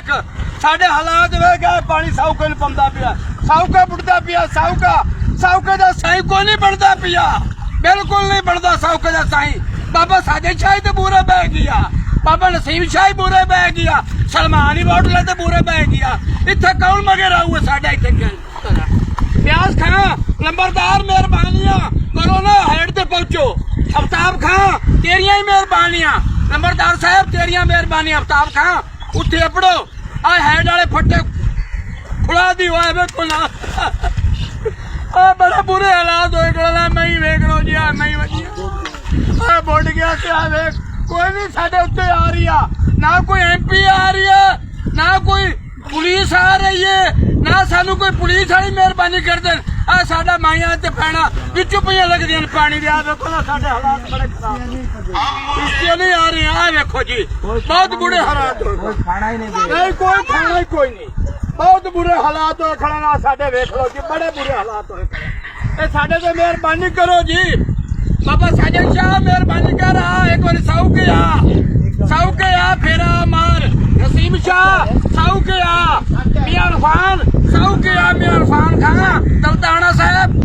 साडे हालात वे गए पानी साउके नहीं पौंदा पिया साउका बुढ़दा पिया साउके दा साई को नहीं बनता पिया बिल्कुल नहीं बनता साउके दा साई बाबा साजिद शाही ते बुरे बह गया बाबा नसीम शाही बुरे बह गया सलमान ही वोट लेते बुरे बह गया इत्थे कौन मगर आऊगा साडे इत्थे प्यास खां नंबरदार मेहरबानियां करो ना हेड ते पहुंचो अफताब खां तेरियां ही मेहरबानियां नंबरदार साहब तेरियां मेहरबानियां अफताब खां उत्थे अपड़ो आ हेड वाले फट्टे खुला दी हुआ है को ना आ बड़े बुरे हालात होए गला मैं ही वेख लो जी मैं ही आ बुढ़ गया क्या वेख कोई नहीं साडे उत्ते आ रही है ना कोई एमपी आ रही है ना कोई पुलिस आ रही है ना सानू कोई पुलिस वाली मेहरबानी कर देन आ साडा माइयां ते पैणा विचों पईयां लगदियां पानी दे आ देखो ना साडे हालात बड़े खराब इसलिए नहीं आ रहे हैं देखो जी बहुत बुरे हालात खाना ही नहीं कोई खाना ही कोई नहीं बहुत बुरे हालात होए खड़े ना साडे वेख लो जी बड़े बुरे हालात होए खड़े ए साडे ते मेहरबानी करो जी बाबा साजिद शाह मेहरबानी कर एक बार साउके आ फेरा मार नसीम शाह साउके आ मियां इरफान साउके आ मियां इरफान खां दलताना साहब